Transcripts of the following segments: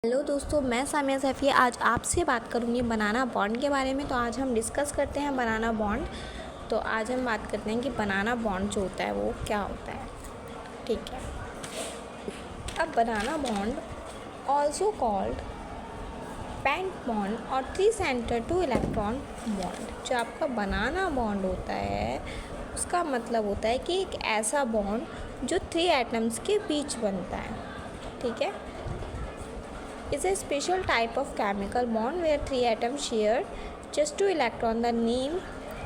Hello दोस्तों, मैं सामिया सैफ़ी आज आपसे बात करूँगी बनाना बॉन्ड के बारे में। तो आज हम डिस्कस करते हैं बनाना बॉन्ड। तो आज हम बात करते हैं कि बनाना बॉन्ड जो होता है वो क्या होता है। ठीक है, अब banana bond also called paint bond और 3 सेंटर 2 इलेक्ट्रॉन बॉन्ड। जो आपका बनाना बॉन्ड होता है उसका मतलब होता है कि एक ऐसा बॉन्ड जो 3 एटम्स के बीच बनता है। ठीक है, is a special type of chemical bond where 3 atoms share just 2 electrons. The name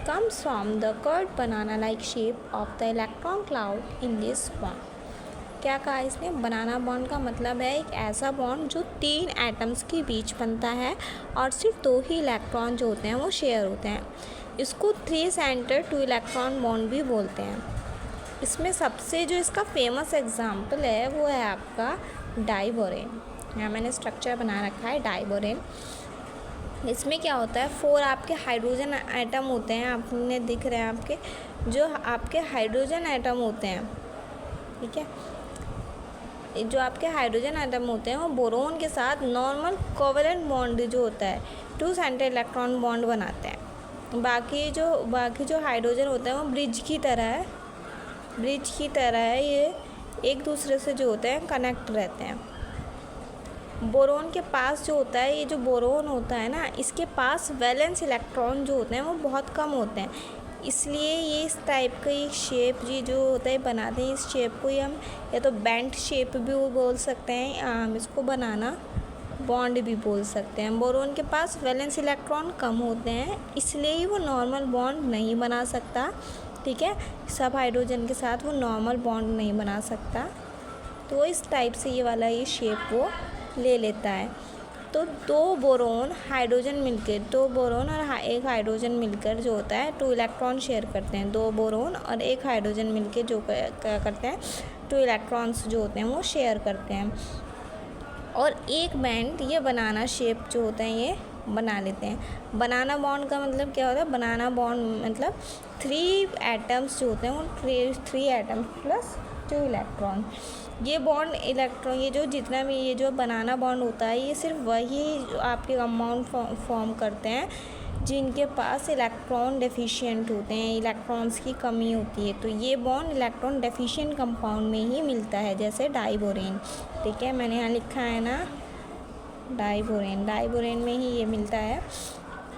comes from the curved banana-like shape of the electron cloud in this bond. क्या कहा इसने? बनाना बॉन्ड का मतलब है एक ऐसा बॉन्ड जो 3 एटम्स के बीच बनता है और सिर्फ 2 ही इलेक्ट्रॉन जो होते हैं वो शेयर होते हैं। इसको 3 सेंटर 2 इलेक्ट्रॉन बॉन्ड भी बोलते हैं। इसमें सबसे जो इसका फेमस एग्जाम्पल है वो है आपका डाइबोरेन। यहाँ मैंने स्ट्रक्चर बना रखा है डाइबोरेन। इसमें क्या होता है, 4 आपके हाइड्रोजन एटम होते हैं, आपने दिख रहे हैं आपके जो आपके हाइड्रोजन एटम होते हैं। ठीक है, जो आपके हाइड्रोजन एटम होते हैं वो बोरोन के साथ नॉर्मल कोवेलेंट बॉन्ड जो होता है 2 सेंटर इलेक्ट्रॉन बॉन्ड बनाते हैं। बाकी जो हाइड्रोजन होता है वो ब्रिज की तरह है, ये एक दूसरे से जो होते हैं कनेक्ट रहते हैं। बोरोन के पास जो होता है, ये जो बोरोन होता है ना, इसके पास वैलेंस इलेक्ट्रॉन जो होते हैं वो बहुत कम होते हैं। इसलिए ये इस टाइप का ये शेप जी जो होता है बनाते हैं। इस शेप को ही हम या तो बेंट शेप भी बोल सकते हैं, हम इसको बनाना बॉन्ड भी बोल सकते हैं। बोरोन के पास वैलेंस इलेक्ट्रॉन कम होते हैं, इसलिए ही वो नॉर्मल बॉन्ड नहीं बना सकता। ठीक है, सब हाइड्रोजन के साथ वो नॉर्मल बॉन्ड नहीं बना सकता, तो इस टाइप से ये वाला ये शेप वो ले लेता है। तो 2 बोरोन और एक हाइड्रोजन मिलकर जो होता है 2 इलेक्ट्रॉन शेयर करते हैं। 2 बोरोन और एक हाइड्रोजन मिलकर जो क्या करते हैं 2 इलेक्ट्रॉन्स जो होते हैं वो शेयर करते हैं और एक बैंड ये बनाना शेप जो होता है ये बना लेते हैं। बनाना बॉन्ड का मतलब क्या होता है? बनाना बॉन्ड मतलब 3 एटम्स जो होते हैं वो 3 एटम्स प्लस 2 इलेक्ट्रॉन। ये बॉन्ड इलेक्ट्रॉन ये जो बनाना बॉन्ड होता है ये सिर्फ वही जो आपके कंपाउंड फॉर्म करते हैं जिनके पास इलेक्ट्रॉन डेफिशिएंट होते हैं, इलेक्ट्रॉन्स की कमी होती है। तो ये बॉन्ड इलेक्ट्रॉन डेफिशिएंट कंपाउंड में ही मिलता है, जैसे डाइबोरेन। ठीक है, मैंने यहाँ लिखा है ना डाइबोरेन में ही ये मिलता है।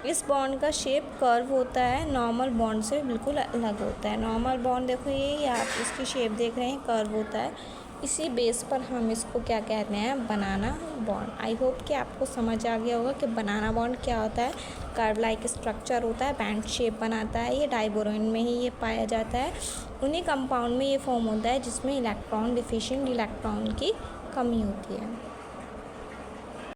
इस बॉन्ड का शेप कर्व होता है, नॉर्मल बॉन्ड से बिल्कुल अलग होता है। नॉर्मल बॉन्ड देखो ये आप इसकी शेप देख रहे हैं, कर्व होता है। इसी बेस पर हम इसको क्या कहते हैं? बनाना बॉन्ड। आई होप कि आपको समझ आ गया होगा कि बनाना बॉन्ड क्या होता है। कर्व लाइक स्ट्रक्चर होता है, बैंड शेप बनाता है, ये डाइबोरेन में ही ये पाया जाता है। उन्हीं कंपाउंड में ये फॉर्म होता है जिसमें इलेक्ट्रॉन डेफिशिएंट इलेक्ट्रॉन की कमी होती है।